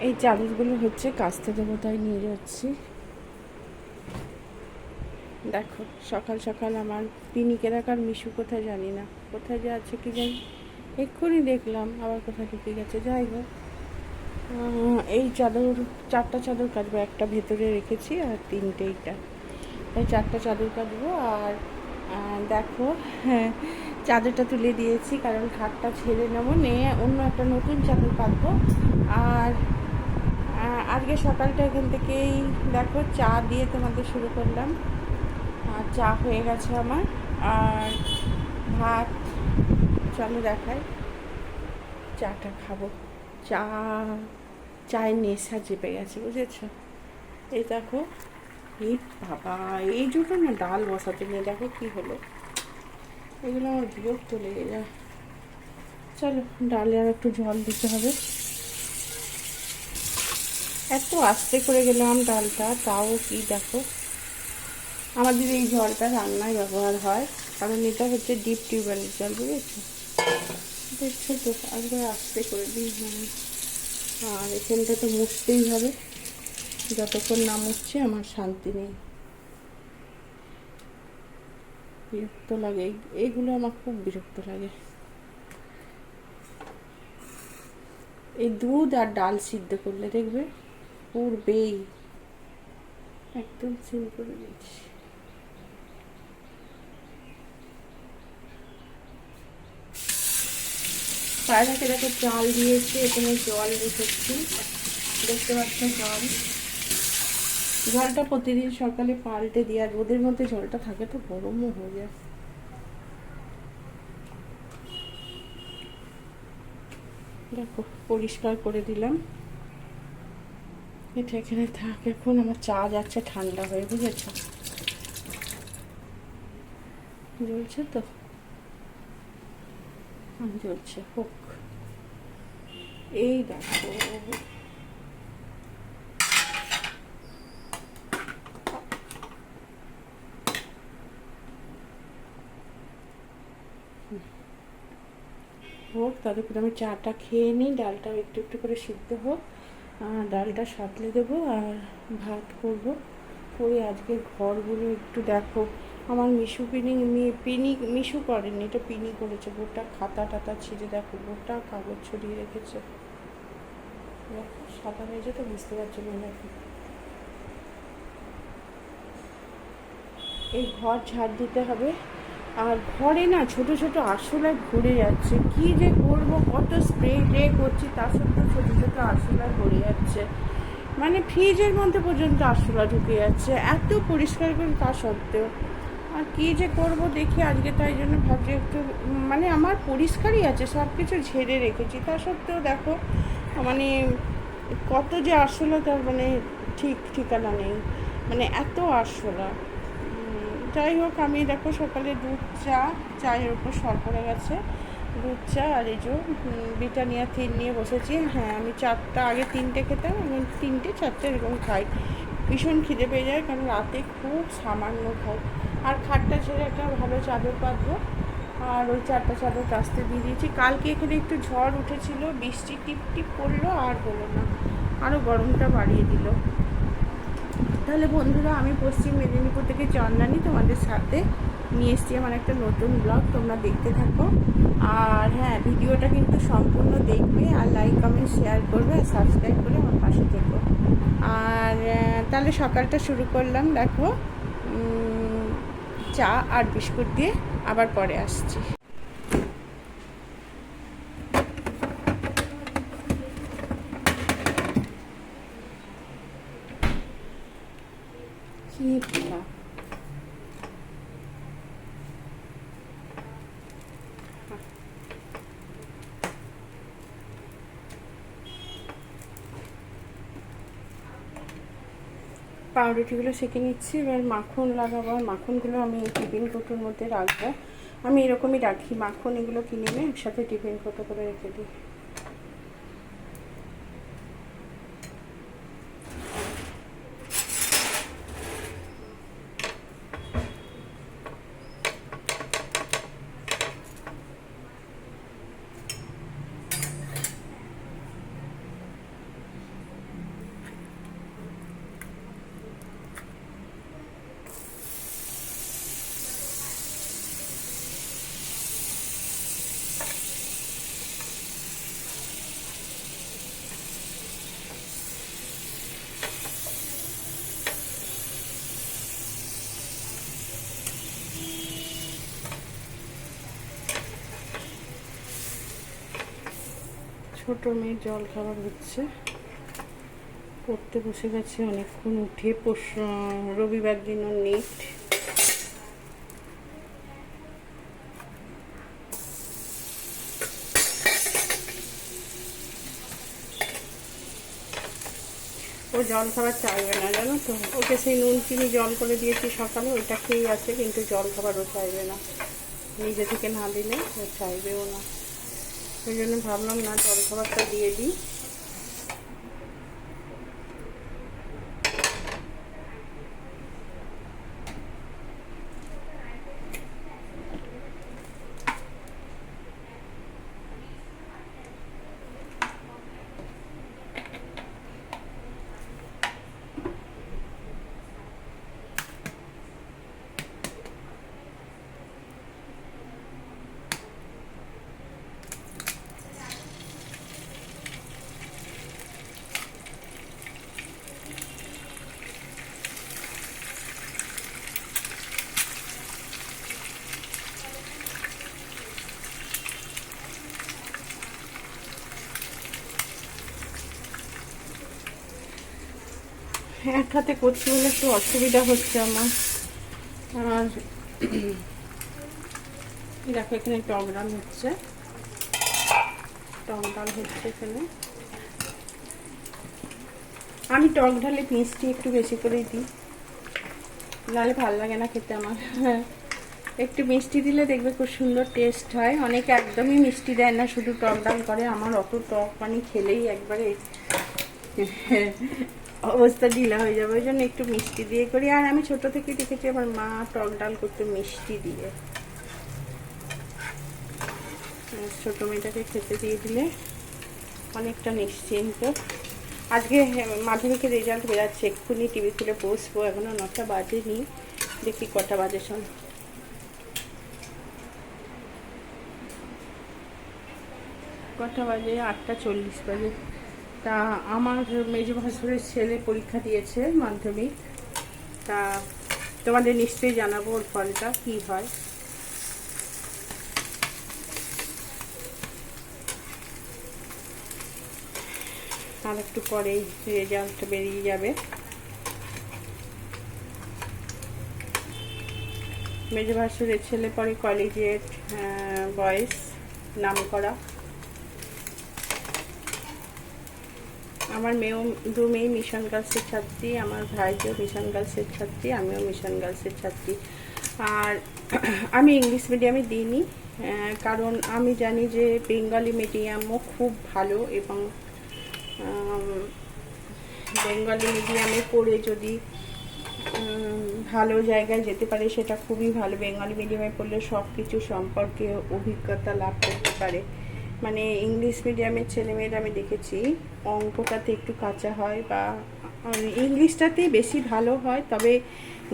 এই চাদরগুলো হচ্ছে কাস্তে দেবো, তাই নিয়ে যাচ্ছি। দেখো সকাল সকাল আমার পিনিকে রাখার মিশু কোথায় জানি না, কোথায় যে আছে কি জানি, এক্ষুনি দেখলাম আবার কোথায় ঢুকে গেছে। যাই হোক, এই চাদর 4টা চাদর কাচবো, একটা ভেতরে রেখেছি আর 3টে এইটা, তাই 4টা চাদর কাচবো। আর দেখো, হ্যাঁ, চাদরটা তুলে দিয়েছি কারণ খাটটা ছেড়ে নেবো, নিয়ে অন্য একটা নতুন চাদর পাতবো। আর আজকে সকালটা এখান থেকেই দেখো চা দিয়ে তোমাদের শুরু করলাম। আর চা হয়ে গেছে আমার, আর ভাত, চলো দেখাই, চাটা খাবো। চা, চায়ের নেশা চেপে গেছে, বুঝেছো? এই দেখো, এই বাবা, এই দুটো না ডাল বসাতে নিয়ে দেখো কি হলো, এগুলো আমার বিরক্ত লেগে যায়। চলো ডালে আর একটু জল দিতে হবে। এত আস্তে করে গেলাম ডালটা, তাও কি দেখো, আমাদের এই জলটা রান্নায় ব্যবহার হয়, কারণ এটা হচ্ছে ডিপ টিউবওয়েলের জল, বুঝেছো? দেখছো তো, একবার আস্তে করে দিই। আর এখানটা তো মুছতেই হবে, যতক্ষণ না মুছছে আমার শান্তি নেই, বিরক্ত লাগে, এইগুলো আমার খুব বিরক্ত লাগে। এই দুধ আর ডাল সিদ্ধ করলে দেখবে পুরবেই, একদম সিম করে দিচ্ছি। পায়রাকে দেখো চাল দিয়েছি, এখানে জল রেখেছি, দেখতে পাচ্ছ জল। জলটা প্রতিদিন সকালে পাল্টে দিই, আর রোদের মধ্যে জলটা থাকে তো গরমও হয়ে যায়। দেখো পরিষ্কার করে দিলাম, এটা এখানে থাক। এখন আমার চা যাচ্ছে ঠান্ডা হয়ে, বুঝেছো? জ্বলছে তো, জ্বলছে, হোক। এই দেখো, হোক, তারপরে আমি চাটা খেয়ে নিই, ডালটাও একটু একটু করে সিদ্ধ হোক, ডালটা সাঁতলে দেবো আর ভাত করবো। করে আজকে ঘরগুলো একটু দেখো, আমার মিশু মিশু করেনি, এটা পিনি করেছে, গোটা খাতা টাতা ছিঁড়ে দেখো, গোটা কাগজ ছড়িয়ে রেখেছে। দেখো সাদা হয়েছে তো, বুঝতে পারছো না? দেখো এই ঘর ঝাড় দিতে হবে। আর ঘরে না ছোট ছোট আরশোলায় ভরে যাচ্ছে, কি যে করবো, কত স্প্রে করছি তা সত্ত্বেও ছোট ছোট আরশোলায় ভরে যাচ্ছে, মানে ফ্রিজের মধ্যে পর্যন্ত আরশোলা ঢুকে যাচ্ছে, এত পরিষ্কার করি তা সত্ত্বেও। আর কী যে করব দেখি আজকে, তাই জন্য ভাবছি একটু, মানে আমার পরিষ্কারই আছে, সব কিছু ঝেড়ে রেখেছি, তা সত্ত্বেও দেখো মানে কত যে আরশোলা, তার মানে ঠিক ঠিকানা নেই, মানে এত আরশোলা। যাই হোক, আমি দেখো সকালে দুধ চা, চায়ের ওপর সর পড়ে গেছে, দুধ চা আর এই যে ব্রিটানিয়া থিন নিয়ে বসেছি। হ্যাঁ, আমি 4টা, আগে 3টে খেতাম, এখন 3টে 4টে এরকম খাই, ভীষণ খিদে পেয়ে যায়, কারণ রাতে খুব সামান্য খাই। আর খাটটা ছেড়ে একটা ভালো চাদর পাতবো, আর ওই 4টা চাদর কাচতে দিয়ে দিয়েছি। কালকে এখানে একটু ঝড় উঠেছিল, বৃষ্টি টিপ টিপ পড়লো, আর হলো না, আরও গরমটা বাড়িয়ে দিল। তাহলে বন্ধুরা, আমি পশ্চিম মেদিনীপুর থেকে চন্দানি তোমাদের সাথে নিয়ে এসেছি আমার একটা নতুন ব্লগ, তোমরা দেখতে থাকো। আর হ্যাঁ, ভিডিওটা কিন্তু সম্পূর্ণ দেখবে, আর লাইক কমেন্ট শেয়ার করবে, আর সাবস্ক্রাইব করে আমার পাশে থেকো। আর তাহলে সকালটা শুরু করলাম, দেখো চা আর বিস্কুট দিয়ে, আবার পরে আসছি। কি বাবা, পাউরুটিগুলো সেঁকে নিচ্ছি, এবার মাখন লাগাবো। আর মাখনগুলো আমি টিফিন কৌটোর মধ্যে রাখবো, আমি এরকমই রাখি মাখন, এগুলো কিনে নিয়ে একসাথে টিফিন কৌটো করে রেখে দিই। ছোট মেয়ে জল খাবার হচ্ছে, পড়তে বসে গেছে অনেকক্ষণ, উঠে রবিবার দিনও নেট। ও জল খাবার চাইবে না জানো তো, ওকে সেই নুন চিনি জল করে দিয়েছি সকালে, ওইটা খেয়েই আছে, কিন্তু জল খাবার ও চাইবে না, নিজে থেকে না দিলে ও চাইবেও না। ওই জন্য ভাবলাম না জল খাবারটা দিয়ে দিই। এক হাতে করছি বলে একটু অসুবিধা হচ্ছে আমার। আর দেখো এখানে টক ডাল হচ্ছে, টক ডাল হচ্ছে এখানে। আমি টক ডালে মিষ্টি একটু বেশি করেই দিই, নাহলে ভালো লাগে না খেতে আমার। একটু মিষ্টি দিলে দেখবে খুব সুন্দর টেস্ট হয়। অনেকে একদমই মিষ্টি দেয় না, শুধু টক ডাল করে। আমার অত টক পানি খেলেই একবারে অবস্থা ঢিলা হয়ে যাবে, ওই জন্য একটু মিষ্টি দিয়ে করি। আর আমি ছোট থেকে দেখেছি আমার মা টক ডাল করতে মিষ্টি দিয়ে। ছোট মেয়েটাকে খেতে দিয়ে দিলে অনেকটা নিশ্চিন্ত। আজকে মাধ্যমিকের রেজাল্ট বেরাচ্ছে, এক্ষুনি টিভি খুলে বসবো, এখনো 9টা বাজেনি, দেখি কটা বাজে শোন। কটা বাজে? 8:40 বাজে। তা আমার মেজো ভাসুরের ছেলে পরীক্ষা দিয়েছে মাধ্যমিক, তা তোমাদের নিশ্চয়ই জানাবো ওর ফলটা কী হয়। আর একটু পরেই রেজাল্ট বেরিয়ে যাবে। মেজো ভাসুরের ছেলে পরে কলেজিয়েট বয়েজ নাম করা। আমার মেয়েও, 2 মেয়ে মিশন গার্লসের ছাত্রী, আমার ভাইও মিশন গার্লসের ছাত্রী, আমিও মিশন গার্লসের ছাত্রী। আর আমি ইংলিশ মিডিয়ামে দিইনি, কারণ আমি জানি যে বেঙ্গলি মিডিয়ামও খুব ভালো, এবং বেঙ্গলি মিডিয়ামে পড়ে যদি ভালো জায়গায় যেতে পারে সেটা খুবই ভালো। বেঙ্গলি মিডিয়ামে পড়লে সব কিছু সম্পর্কে অভিজ্ঞতা লাভ করতে পারে। মানে ইংলিশ মিডিয়ামের ছেলেমেয়েরা আমি দেখেছি অঙ্কটাতে একটু কাঁচা হয়, বা ইংলিশটাতেই বেশি ভালো হয়, তবে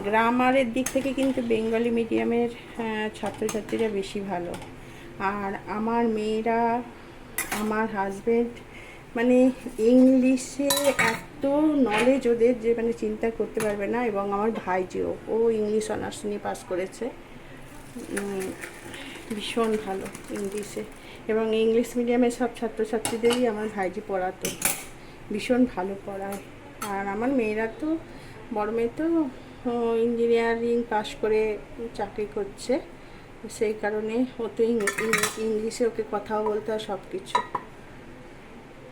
গ্রামারের দিক থেকে কিন্তু বেঙ্গলি মিডিয়ামের ছাত্রছাত্রীরা বেশি ভালো। আর আমার মেয়েরা, আমার হাজব্যান্ড, মানে ইংলিশে এত নলেজ ওদের যে মানে চিন্তা করতে পারবে না। এবং আমার ভাইজিও, ও ইংলিশ অনার্স নিয়ে পাস করেছে, ভীষণ ভালো ইংলিশে। এবং ইংলিশ মিডিয়ামের সব ছাত্রছাত্রীদেরই আমার ভাইজি পড়াতো, ভীষণ ভালো পড়ায়। আর আমার মেয়েরা তো, বড় মেয়ে তো ইঞ্জিনিয়ারিং পাশ করে চাকরি করছে, সেই কারণে ও তো ইংলিশে ওকে কথাও বলতে হয় সব কিছু।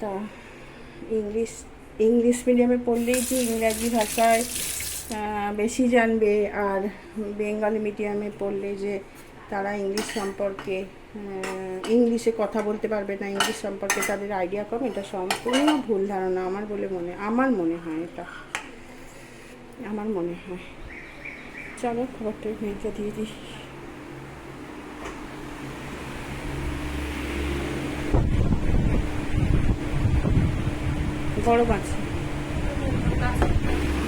তা ইংলিশ মিডিয়ামে পড়লেই যে ইংরাজি ভাষায় বেশি জানবে, আর বেঙ্গলি মিডিয়ামে পড়লে যে তারা ইংলিশ সম্পর্কে, ইংলিশে কথা বলতে পারবে না, ইংলিশ সম্পর্কে তাদের আইডিয়া কম, এটা সম্পূর্ণ ভুল ধারণা আমার মনে হয় এটা আমার মনে হয়। চলো খবরটা মেয়েকে দিয়ে দিই। গরম আছে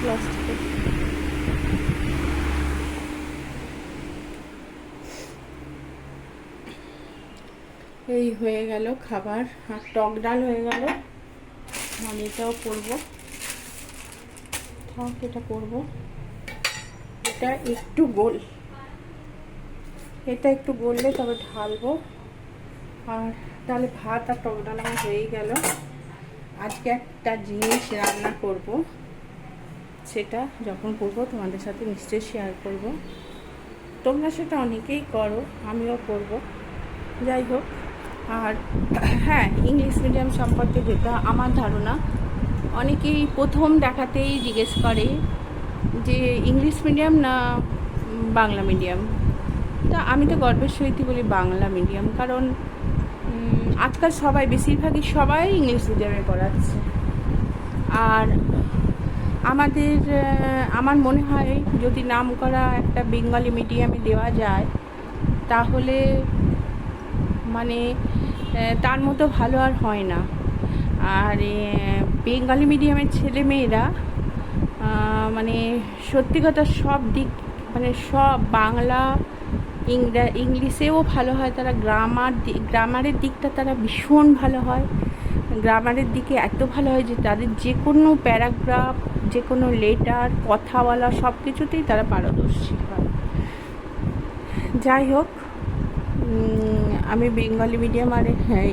প্লাস্টিকে। এই হয়ে গেল খাবার, আর টক ডাল হয়ে গেল। আমি এটাও করবো, থাক এটা করবো। এটা একটু গললে তবে ঢালবো। আর তাহলে ভাত আর টক ডাল আমার হয়েই গেল। আজকে একটা জিনিস রান্না করব, সেটা যখন করবো তোমাদের সাথে নিশ্চয়ই শেয়ার করব। তোমরা সেটা অনেকেই করো, আমিও করব। যাই হোক, আর হ্যাঁ, ইংলিশ মিডিয়াম সম্পর্কে যেটা আমার ধারণা, অনেকেই প্রথম দেখাতেই জিজ্ঞেস করে যে ইংলিশ মিডিয়াম না বাংলা মিডিয়াম। তা আমি তো গর্বের সহিত বলি বাংলা মিডিয়াম, কারণ আজকাল সবাই, বেশিরভাগই সবাই ইংলিশ মিডিয়ামে পড়াচ্ছে। আর আমার মনে হয় যদি নাম করা একটা বেঙ্গলি মিডিয়ামে দেওয়া যায়, তাহলে মানে তার মতো ভালো আর হয় না। আর বেঙ্গলি মিডিয়ামের ছেলে মেয়েরা মানে সত্যি কথা সব দিক, মানে সব বাংলা ইংলিশেও ভালো হয় তারা, গ্রামারের দিকটা তারা ভীষণ ভালো হয়। গ্রামারের দিকে এত ভালো হয় যে তাদের যে কোনো প্যারাগ্রাফ, যে কোনো লেটার, কথা বলা, সব কিছুতেই তারা পারদর্শী হয়। যাই হোক, আমি বেঙ্গলি মিডিয়াম আর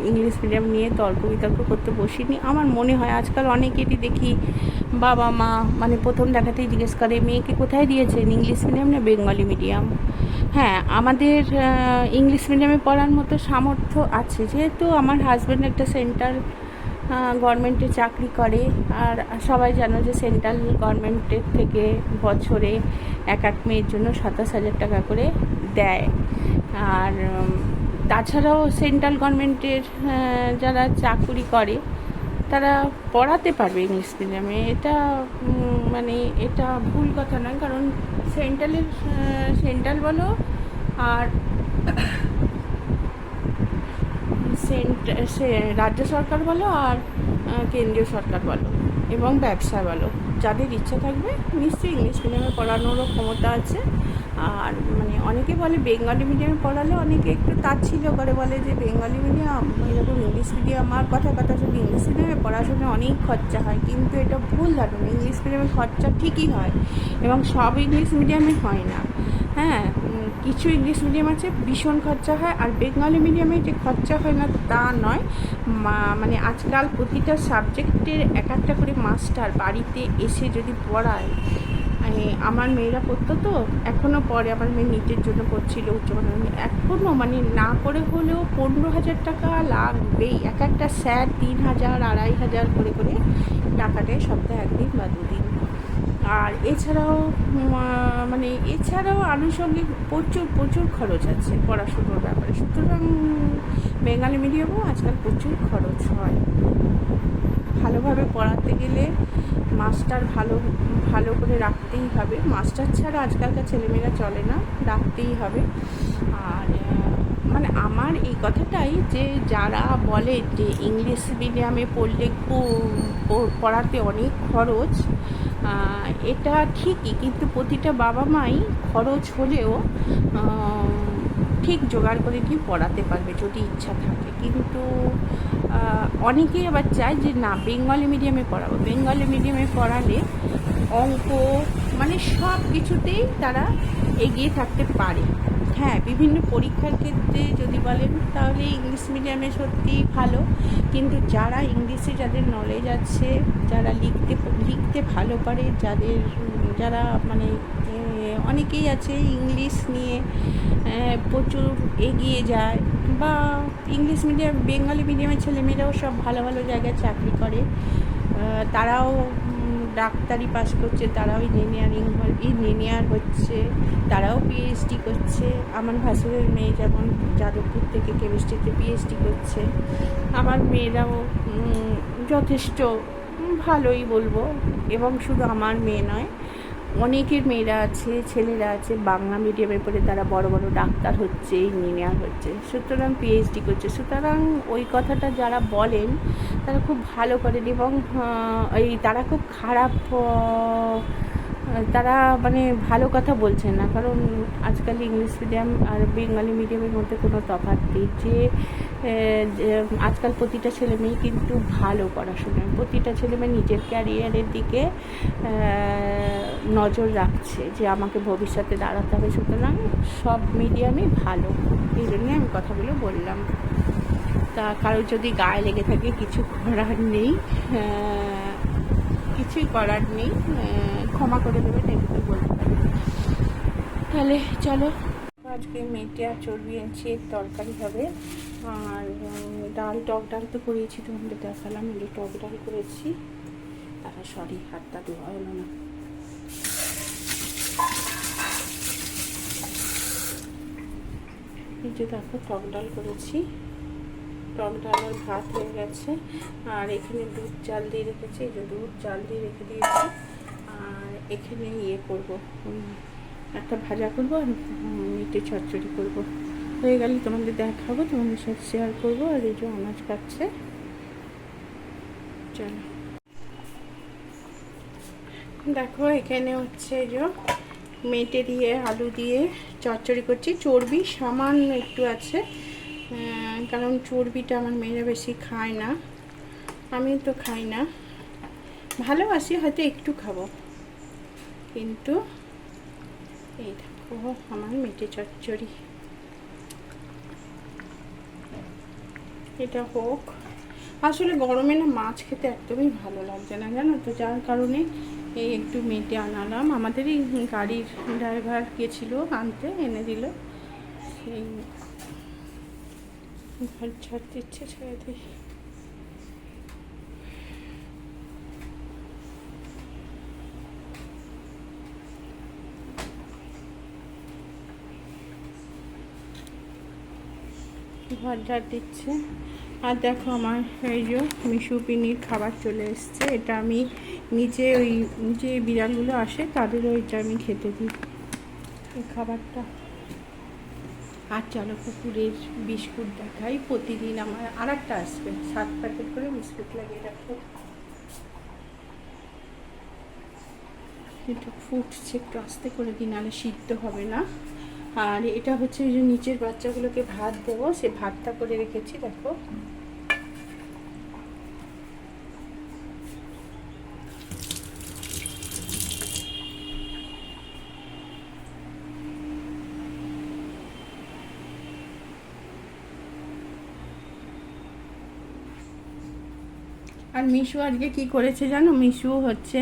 ইংলিশ মিডিয়াম নিয়ে তর্ক বিতর্ক করতে বসিনি। আমার মনে হয় আজকাল অনেকেরই দেখি বাবা মা মানে প্রথম দেখাতেই জিজ্ঞেস করে মেয়েকে কোথায় দিয়েছেন, ইংলিশ মিডিয়াম না বেঙ্গলি মিডিয়াম। হ্যাঁ, আমাদের ইংলিশ মিডিয়ামে পড়ার মতো সামর্থ্য আছে, যেহেতু আমার হাজব্যান্ড একটা সেন্ট্রাল গভর্নমেন্টে চাকরি করে। আর সবাই জানো যে সেন্ট্রাল গভর্নমেন্টের থেকে বছরে এক মেয়ের জন্য 27,000 টাকা করে দেয়। আর তাছাড়াও সেন্ট্রাল গভর্নমেন্টের যারা চাকুরি করে তারা পড়াতে পারবে ইংলিশ মিডিয়ামে। এটা মানে এটা ভুল কথা নয়, কারণ সেন্ট্রাল বলো আর রাজ্য সরকার বলো আর কেন্দ্রীয় সরকার বলো এবং ব্যবসা বলো, যাদের ইচ্ছা থাকবে নিশ্চয়ই ইংলিশ মিডিয়ামে পড়ানোরও ক্ষমতা আছে। আর মানে অনেকে বলে বেঙ্গলি মিডিয়ামে পড়ালে অনেকে একটু তাচ্ছিল্য করে, বলে যে বেঙ্গলি মিডিয়াম এরকম ইংলিশ মিডিয়াম, আমার কথা শুধু ইংলিশ মিডিয়ামে পড়াশোনা অনেক খরচা হয়, কিন্তু এটা ভুল ধারণা। ইংলিশ মিডিয়ামে খরচা ঠিকই হয় এবং সব ইংলিশ মিডিয়ামে হয় না। হ্যাঁ, কিছু ইংলিশ মিডিয়াম আছে ভীষণ খরচা হয়, আর বেঙ্গলি মিডিয়ামে যে খরচা হয় না তা নয়। মানে আজকাল প্রতিটা সাবজেক্টের একটা করে মাস্টার বাড়িতে এসে যদি পড়ায়, আমার মেয়েরা পড়তো তো, এখনও পরে আমার মেয়ে নিটের জন্য পড়ছিল উচ্চ মাধ্যমিক, এখনও মানে না করে হলেও 15,000 টাকা লাগবেই। একটা স্যার 3,000 2,500 করে টাকা দেয় সপ্তাহে একদিন বা দুদিন। আর এছাড়াও আনুষঙ্গিক প্রচুর খরচ আছে পড়াশুনোর ব্যাপারে। সুতরাং বেঙ্গলি মিডিয়ামও আজকাল প্রচুর খরচ হয়। ভালোভাবে পড়াতে গেলে মাস্টার ভালো করে রাখতেই হবে। মাস্টার ছাড়া আজকালকার ছেলেমেয়েরা চলে না, রাখতেই হবে। আর মানে আমার এই কথাটাই, যে যারা বলে যে ইংলিশ মিডিয়ামে পড়লে পড়াতে অনেক খরচ, এটা ঠিকই, কিন্তু প্রতিটা বাবা মাই খরচ হলেও ঠিক জোগাড় করে নিয়ে পড়াতে পারবে যদি ইচ্ছা থাকে। কিন্তু অনেকেই আবার চায় যে না বেঙ্গলি মিডিয়ামে পড়াবো, বেঙ্গলি মিডিয়ামে পড়ালে অঙ্ক মানে সব কিছুতেই তারা এগিয়ে থাকতে পারে। হ্যাঁ, বিভিন্ন পরীক্ষার ক্ষেত্রে যদি বলেন তাহলে ইংলিশ মিডিয়ামে সত্যিই ভালো, কিন্তু যারা ইংলিশে যাদের নলেজ আছে, যারা লিখতে ভালো পারে, যারা মানে অনেকেই আছে ইংলিশ নিয়ে প্রচুর এগিয়ে যায়, বা ইংলিশ মিডিয়াম বেঙ্গলি মিডিয়ামের ছেলেমেয়েরাও সব ভালো জায়গায় চাকরি করে, তারাও ডাক্তারি পাস করছে, তারাও ইঞ্জিনিয়ার হচ্ছে, তারাও পিএইচডি করছে। আমার ভাসুরের মেয়ে যেমন যাদবপুর থেকে কেমিস্ট্রিতে পিএইচডি করছে। আমার মেয়েরাও যথেষ্ট ভালোই বলবো, এবং শুধু আমার মেয়ে নয়, অনেকের মেয়েরা আছে, ছেলেরা আছে বাংলা মিডিয়ামে পড়ে তারা বড় ডাক্তার হচ্ছে, ইঞ্জিনিয়ার হচ্ছে, সুতরাং পিএইচডি করছে। সুতরাং ওই কথাটা যারা বলেন তারা খুব ভালো করেন, এবং তারা খুব খারাপ, তারা মানে ভালো কথা বলছেন না। কারণ আজকাল ইংলিশ মিডিয়াম আর বেঙ্গলি মিডিয়ামের মধ্যে কোনো তফাৎ নেই, যে আজকাল প্রতিটা ছেলেমেয়ে কিন্তু ভালো পড়াশোনায়, প্রতিটা ছেলেমেয়ে নিজের ক্যারিয়ারের দিকে নজর রাখছে যে আমাকে ভবিষ্যতে দাঁড়াতে হবে। সুতরাং সব মিডিয়ামই ভালো, এই জন্যে আমি কথাগুলো বললাম। তা কারোর যদি গায়ে লেগে থাকে কিছু করার নেই, কিছুই করার নেই, ক্ষমা করে দেবেন, এটুকু বলতে পারি। তাহলে চলো, আজকে মেটে আর চর্বি এনেছি, তরকারি হবে। আর ডাল, টক ডাল তো করিয়েছি, তোমাদের দেখালাম, টক ডাল করেছি। তারা সরি, হাতটা ধোয়া হলো না। এই যে দেখো, টক ডাল করেছি, টক ডাল আর ভাত হয়ে গেছে। আর এখানে দুধ চাল দিয়ে রেখেছি, এই যে দুধ চাল দিয়ে রেখে দিয়েছি। আর এখানে ইয়ে করবো, একটা ভাজা করবো আর মিটে চচ্চড়ি করবো। হয়ে গেলে তোমাদের দেখাবো, তোমাদের সাথে শেয়ার করবো। আর এই যে আনাজ কাটছে, চলো দেখো। এখানে হচ্ছে যে মেটে দিয়ে আলু দিয়ে চচ্চড়ি করছি। চর্বি সামান্য একটু আছে, কারণ চর্বিটা আমার মেয়েরা বেশি খায় না, আমি তো খাই না, ভালোবাসি, হয়তো একটু খাবো, কিন্তু এই দেখো আমার মেটে চচ্চড়ি। এটা হোক। আসলে গরমে না মাছ খেতে একদমই ভালো লাগছে না, জানো তো, যার কারণে এই একটু মেটে আনালাম। আমাদেরই গাড়ির ড্রাইভার গেছিলো আনতে, এনে দিল। সেই ঘর ছাড়তে ইচ্ছে, ছেড়ে দিই। ঘর ঝাড় দিচ্ছে। আর দেখো আমার এই যে মিশু পিনির খাবার চলে এসছে। এটা আমি নিচে, ওই যে বিড়ালগুলো আসে তাদের ওইটা আমি খেতে দিই, এই খাবারটা। আর চলো কুকুরের বিস্কুট দেখাই। প্রতিদিন আমার আর একটা আসবে, 7 প্যাকেট করে বিস্কুট লাগিয়ে রাখবো। এটা ফুটছে, একটু আস্তে করে দিন, নাহলে সিদ্ধ হবে না। আর এটা হচ্ছে ওই যে নিচের বাচ্চাগুলোকে ভাত দেবো, সে ভাতটা করে রেখেছি, দেখো। আর মিশু আজকে কি করেছে জানো? মিশু হচ্ছে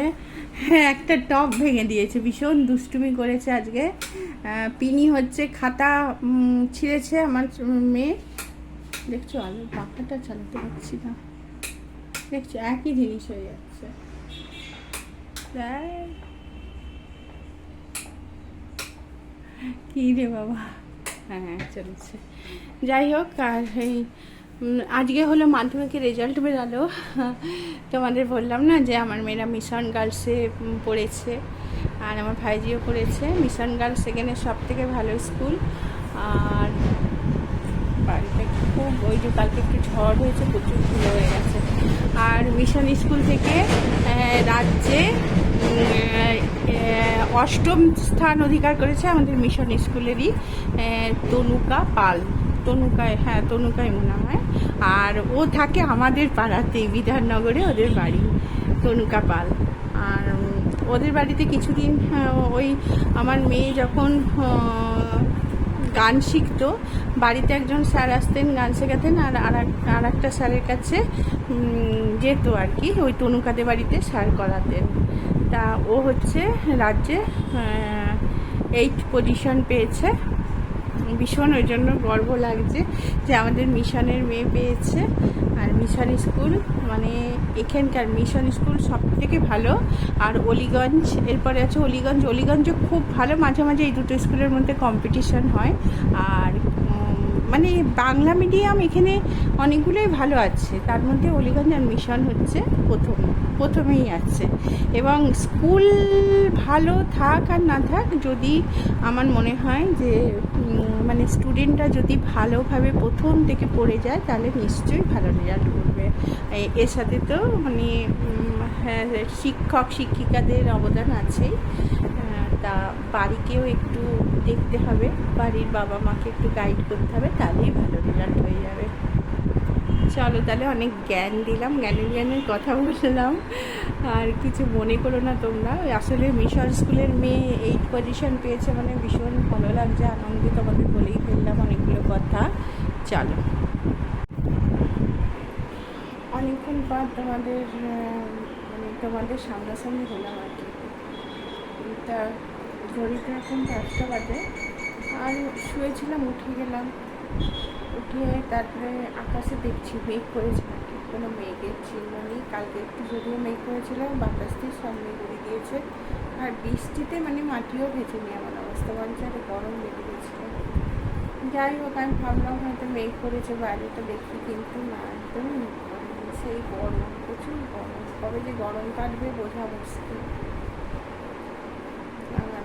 একটা টব ভেঙে দিয়েছে, ভীষণ দুষ্টুমি করেছে আজকে। পিনি হচ্ছে খাতা ছিঁড়েছে আমার মেয়ে, দেখছো, আলু পাখাটা চালাতে পারছি না, দেখছো একই জিনিস হয়ে যাচ্ছে। কি রে বাবা, হ্যাঁ চলছে। যাই হোক, আর এই আজকে হলো মাধ্যমিকের রেজাল্ট বেরালো। তোমাদের বললাম না যে আমার মেয়েরা মিশন গার্লসে পড়েছে, আর আমার ভাইজিও পড়েছে। মিশন গার্লস সেখানে সব থেকে ভালো স্কুল। আর বাড়িতে খুব, ওই যে কালকে একটু ঝড় হয়েছে, প্রচুর ধুলো হয়ে গেছে। আর মিশন স্কুল থেকে রাজ্যে 8ম স্থান অধিকার করেছে আমাদের মিশন স্কুলেরই তনুকা পাল। তনুকায়, হ্যাঁ তনুকায় মনে হয়। আর ও থাকে আমাদের পাড়াতেই, বিধাননগরে ওদের বাড়ি, তনুকা পাল। আর ওদের বাড়িতে কিছুদিন ওই আমার মেয়ে যখন গান শিখতো, বাড়িতে একজন স্যার আসতেন গান শেখাতেন, আর একটা স্যারের কাছে যেত আর কি, ওই তনুকাদের বাড়িতে স্যার করাতেন। তা ও হচ্ছে রাজ্যে 8 পজিশন পেয়েছে। ভীষণ ওই জন্য গর্ব লাগছে যে আমাদের মিশনের মেয়ে পেয়েছে। আর মিশন স্কুল মানে এখানকার মিশন স্কুল সব থেকে ভালো। আর অলিগঞ্জ, এরপরে আছে অলিগঞ্জ। অলিগঞ্জও খুব ভালো, মাঝে মাঝে এই দুটো স্কুলের মধ্যে কম্পিটিশন হয়। আর মানে বাংলা মিডিয়াম এখানে অনেকগুলোই ভালো আছে, তার মধ্যে অলিগঞ্জ আর মিশন হচ্ছে প্রথমেই আছে। এবং স্কুল ভালো থাক আর না থাক, যদি আমার মনে হয় যে মানে স্টুডেন্টরা যদি ভালোভাবে প্রথম থেকে পড়ে যায়, তাহলে নিশ্চয়ই ভালো রেজাল্ট করবে। এর সাথে তো মানে শিক্ষক শিক্ষিকাদের অবদান আছেই। তা বাড়িকেও একটু দেখতে হবে, বাড়ির বাবা মাকে একটু গাইড করতে হবে, তাহলেই ভালো রেজাল্ট হয়ে যাবে। চলো তাহলে, অনেক জ্ঞান দিলাম, জ্ঞানের কথা বললাম, আর কিছু মনে করো না তোমরা। আসলে মিশন স্কুলের মেয়ে 8 পজিশন পেয়েছে, মানে ভীষণ ভালো লাগছে, আনন্দে তোমাদের বলেই ফেললাম অনেকগুলো কথা। চলো। অনেকক্ষণ পর তোমাদের মানে তোমাদের সামনাসামনি হলাম আর কি। তা ঘড়িতে এখন 5টা বাজে, আর শুয়েছিলাম, উঠে গেলাম। উঠে তারপরে আকাশে দেখছি মেঘ করেছে নাকি, কোনো মেঘের চিহ্ন নেই। কালকে একটু যদিও মেঘ করেছিল, বাতাস দিয়ে সব মেঘ উড়ে দিয়েছে। আর বৃষ্টিতে মানে মাটিও ভেজেনি, এমন অবস্থা বলছে, আর গরম লেগে গেছিলো। যাই হোক, আমি ভাবলাম হয়তো মেঘ করেছে বাইরেটা দেখি, কিন্তু না, একদমই মেঘ করেনি। সেই গরম, প্রচুর গরম, কবে যে গরম কাটবে বোঝা মুশকিল। আর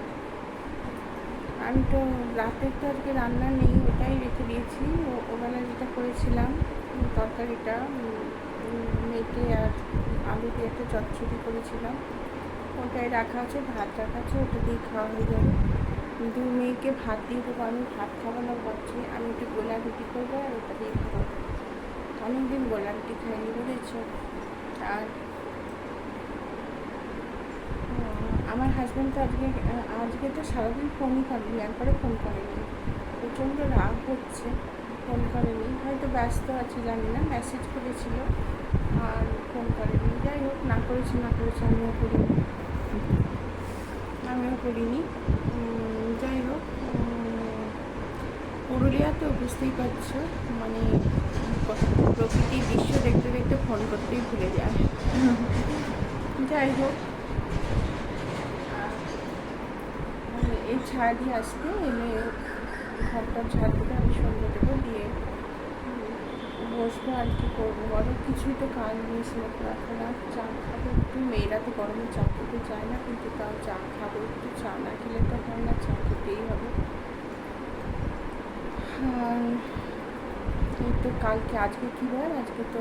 আমি তো রাতের তো আজকে রান্না নেই, ওটাই রেখে দিয়েছি। ওবেলা যেটা করেছিলাম তরকারিটা, মেটে আর আলু দিয়ে একটা চচ্চড়ি করেছিলাম, ওটাই রাখা আছে, ভাত রাখা আছে, ওটা দিয়ে খাওয়া হয়ে যাবে। কিন্তু মেয়েকে ভাত দিয়ে দেবো, আমি ভাত খাবো না ভাবছি, আমি একটু গোলা রুটি করবো আর ওটা দিয়ে খাবো। অনেকদিন গোলা রুটি খাইনি বুঝেছ। আর আমার হাজব্যান্ড তো আজকে তো সারাদিন ফোনই করেনি, একবারে ফোন করেনি, প্রচণ্ড রাগ হচ্ছে, ফোন করেনি, হয়তো ব্যস্ত আছে জানি না, মেসেজ করেছিল আর ফোন করেনি। যাই হোক, না করেছি আমিও করিনি। যাই হোক, পুরুলিয়া তো বুঝতেই পারছো, মানে প্রকৃতির দৃশ্য দেখতে দেখতে ফোন করতেই ভুলে যায়। যাই হোক, এই ঝাড় দিয়ে আসতে এলে ঘরটার ঝাড় দিতে আমি সন্ধ্যে দেবো, দিয়ে বসবো। আর কি করবো বলো, কিছুই তো কাজ নেই সেরকম এখন। আর চা খাবো একটু, মেয়েরা তো গরমে চা খেতে চায় না, কিন্তু তাও চা খাবো একটু, চা না খেলে তো হয় না, চা খেতেই হবে। আর এই তো কালকে, আজকে কী বার, আজকে তো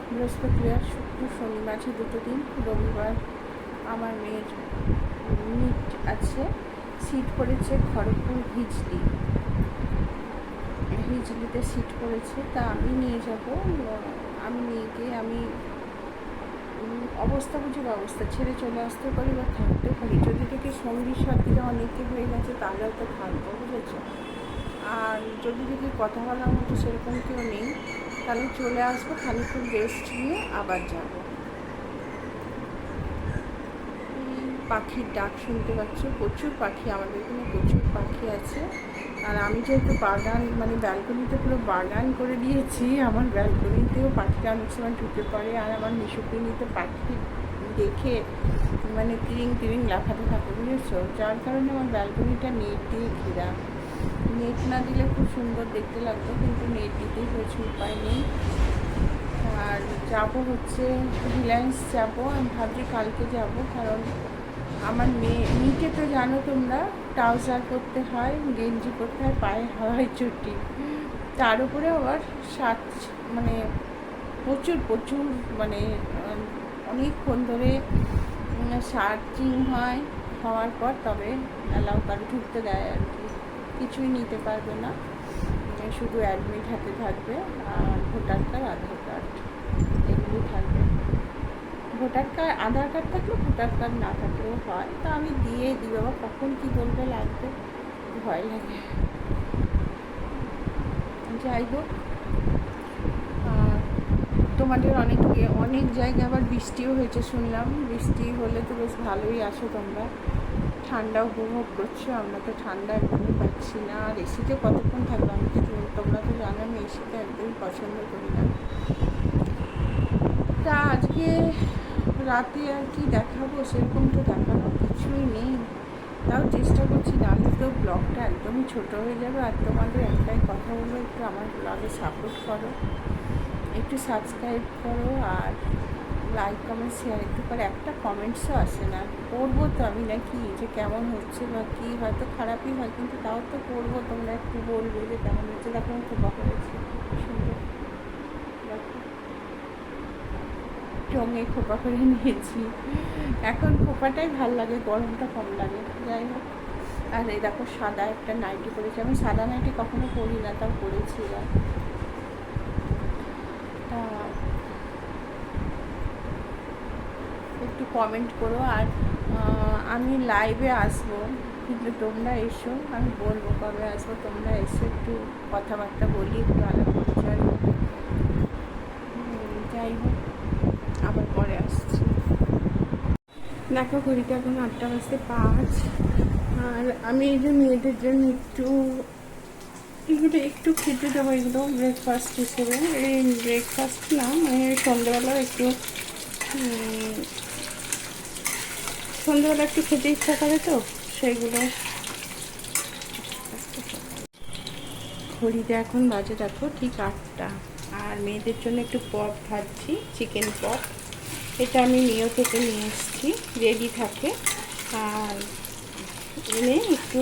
বৃহস্পতিবার, শুক্র, শনি, মাঝে 2 দিন। রবিবার আমার মেয়ের মিট আছে, সিট পড়েছে খড়গপুর হিজলিতে সিট পড়েছে, তা আমি নিয়ে যাব। আমি নিয়ে গিয়ে আমি অবস্থা বুঝে ব্যবস্থা ছেড়ে চলে আসতে পারি বা থাকতে পারি। যদি দেখি সঙ্গী সাথীরা অনেকে হয়ে গেছে তাহলে তো থাকবো, বুঝেছ। আর যদি দেখি কথা বলার মতো সেরকম কেউ নেই, তাহলে চলে আসবো, খানিকক্ষণ রেস্ট নিয়ে আবার যাব। পাখির ডাক শুনতে পাচ্ছ, প্রচুর পাখি, আমাদের এখানে প্রচুর পাখি আছে। আর আমি যেহেতু বাগান, মানে ব্যালকনিতে পুরো বাগান করে দিয়েছি, আমার ব্যালকনিতেও পাখিরা অনেক সময় ঢুকে পড়ে। আর আমার মিশুকিনিতে পাখি দেখে মানে তিরিং লাফাতে থাকে, বুঝেছো। যার কারণে আমার ব্যালকনিটা নেট দিয়ে ঘেরা। নেট না দিলে খুব সুন্দর দেখতে লাগতো, কিন্তু নেট দিতেই হয়েছে, উপায় নেই। আর যাবো হচ্ছে রিলায়েন্স যাবো, আমি ভাবছি কালকে যাব, কারণ আমার মেয়েকে তো জানো তোমরা, ট্রাউজার পরতে হয়, গেঞ্জি পরতে হয়, পায়ে হয় চটি, তার উপরে আবার শার্ট, মানে প্রচুর মানে অনেকক্ষণ ধরে সার্চিং হওয়ার পর তবে অ্যালাউ করে ঢুকতে দেয় আর কি। কিছুই নিতে পারবে না, শুধু অ্যাডমিট হাতে থাকবে, আর ভোটার কার্ড, আধার কার্ড এগুলি থাকবে। আধার কার্ড থাকলে, ভোটার কার্ড না থাকলেও হয়। তা আমি দিয়েই দিই, বাবা কখন কী বলবে, লাগবে, ভয় লাগে। যাই হোক, তোমাদের অনেক জায়গায় আবার বৃষ্টিও হয়েছে শুনলাম। বৃষ্টি হলে তো বেশ ভালোই আসো তোমরা, ঠান্ডা উপভোগ করছো। আমরা তো ঠান্ডা একদমই পাচ্ছি না। আর এসিতে কতক্ষণ থাকবো, আমি তো, তোমরা তো জানো আমি এসিতে একদমই পছন্দ করি না। তা আজকে রাতে আর কি দেখাবো, সেরকম তো দেখানোর কিছুই নেই, তাও চেষ্টা করছি, নাহলে তো ব্লগটা একদমই ছোট হয়ে যাবে। আর তোমাদের একটাই কথা বলবো, একটু আমার ব্লগে সাপোর্ট করো, একটু সাবস্ক্রাইব করো, আর লাইক কমেন্ট শেয়ার একটু করে। একটা কমেন্টসও আসে না, পড়বো তো আমি নাকি, যে কেমন হচ্ছে বা কী, হয়তো খারাপই হয়, কিন্তু তাও তো পড়বো, তোমরা একটু বলবে যে কেমন হচ্ছে। দেখো আমি খোপা করেছি, সুন্দর, দেখো চোঙে খোপা করে নিয়েছি, এখন খোপাটাই ভাল লাগে, গরমটা কম লাগে। যাই হোক, আর এই দেখো সাদা একটা নাইটি পরেছি, আমি সাদা নাইটি কখনো পরি না, তাও পরেছি। তা একটু কমেন্ট করো। আর আমি লাইভে আসবো, কিন্তু তোমরা এসো, আমি বলবো কবে আসবো, তোমরা এসো, একটু কথাবার্তা বলি, একটু আলাপ পরিচয়। যাই হোক, দেখো ঘড়িতে এখন 8:05। আর আমি এই যে মেয়েদের জন্য একটু খেতে দেবো, এগুলো ব্রেকফাস্ট হিসেবে। এই ব্রেকফাস্ট না, মানে সন্ধ্যেবেলা একটু খেতে ইচ্ছা করে, তো সেইগুলো। ঘড়িতে এখন বাজে দেখো ঠিক 8টা। আর মেয়েদের জন্য একটু পপ ভাজছি, চিকেন পপ। এটা আমি মিও থেকে নিয়ে এসেছি, রেডি থাকে। আর এনে একটু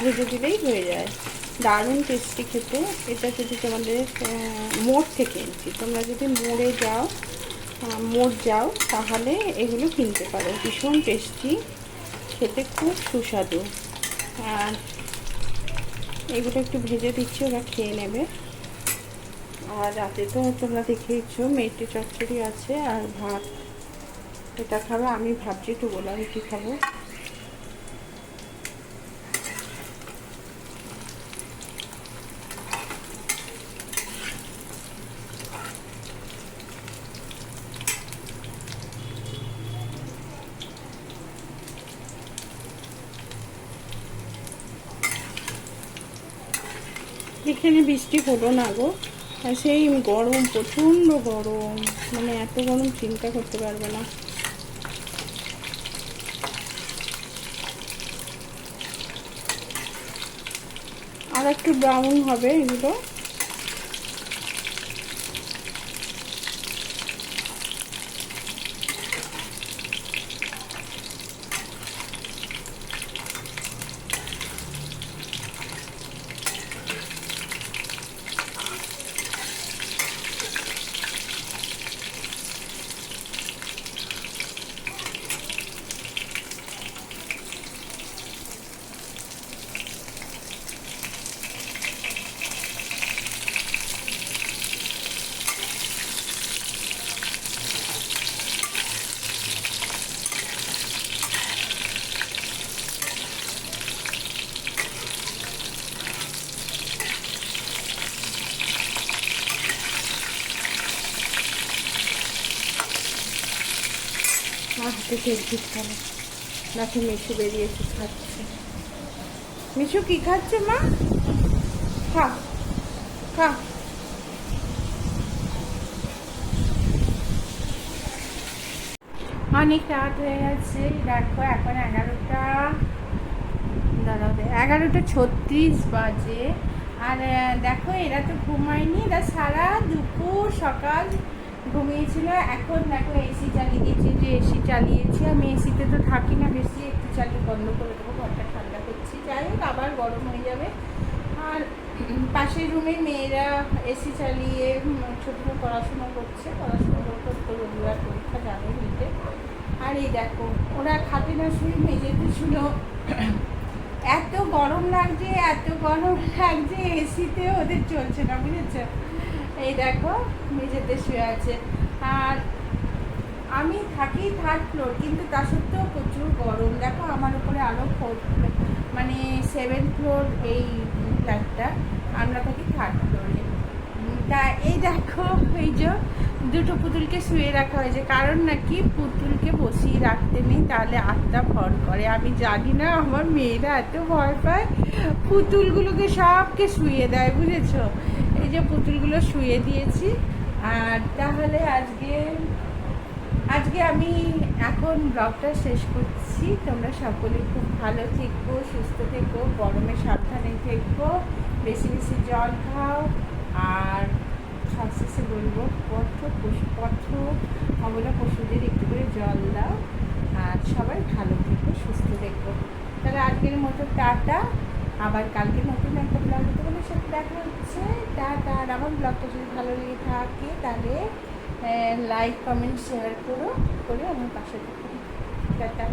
ভেজে দিলেই হয়ে যায়, দারুণ টেস্টি খেতে। এটা যদি তোমাদের মোড় থেকে এনেছি, তোমরা যদি মোড় যাও তাহলে এগুলো কিনতে পারো। ভীষণ টেস্টি খেতে, খুব সুস্বাদু। আর এগুলো একটু ভেজে দিচ্ছি, ওরা খেয়ে নেবে। আর রাতে তো তোমরা দেখেইছো মেটে চচ্চড়ি আছে আর ভাত, এটা খাবে। আমি ভাবছি একটু গোলা রুটি খাবো। এখানে বৃষ্টি হলো না গো, সেই গরম, প্রচণ্ড গরম, মানে এত গরম চিন্তা করতে পারবে না। আর একটু ব্রাউন হবে এগুলো। হাতে তেল খাবে। নাকি মিশু বেরিয়েছে, খাচ্ছে। মিশু কি খাচ্ছে মা? খা খা। অনেক রাত হয়ে গেছে, দেখো এখন 11:36 বাজে। আর দেখো এরা তো ঘুমায়নি, এরা সারা দুপুর সকাল ঘুমিয়েছিল। এখন দেখো এসি চালিয়ে দিয়েছি, যে এসি চালিয়েছি। আমি এসিতে তো থাকি না বেশি, একটু চালিয়ে বন্ধ করে দেবো, ঘরটা ঠান্ডা করছি। যাই হোক, আবার গরম হয়ে যাবে। আর পাশের রুমে মেয়েরা এসি চালিয়ে ছোটো পড়াশোনা করছে, তো রবিবার পরীক্ষা যাবে নিতে। আর এই দেখো ওরা খাটে না, শুয়ে মেঝেতে শুনো। এত গরম লাগছে এসিতে ওদের চলছে না, বুঝেছো? এই দেখো মেঝেতে শুয়ে আছে। আর আমি থাকি 3rd ফ্লোর, কিন্তু তা সত্ত্বেও প্রচুর গরম। দেখো আমার উপরে আরও 4th মানে 7th ফ্লোর এই ফ্ল্যাটটা, আমরা থাকি 3rd ফ্লোরে। তা এই দেখো এই যে দুটো পুতুলকে শুয়ে রাখা হয়েছে, কারণ নাকি পুতুলকে বসিয়ে রাখতে নেই, তাহলে আত্মা ভর করে। আমি জানি না, আমার মেয়েরা এত ভয় পায়, পুতুলগুলোকে সবকে শুয়ে দেয়, বুঝেছো? এই যে পুতুলগুলো শুয়ে দিয়েছি। আর তাহলে আজকে আমি এখন ব্লগটা শেষ করছি। তোমরা সকলে খুব ভালো থেকো, সুস্থ থেকো, গরমে সাবধানে থেকো, বেশি বেশি জল খাও। আর সবশেষে বলবো, অবলা পশুদের একটু করে জল দাও। আর সবাই ভালো থেকো, সুস্থ থেকো। তাহলে আজকের মতো টাটা। আবার কালকে নতুন একটা ব্লগে তোমাদের সাথে দেখা হচ্ছে। টাটা। আর আমার ব্লগটা যদি ভালো লেগে থাকে তাহলে লাইক, কমেন্ট, শেয়ার করে আমার পাশে থাকো। টাটা।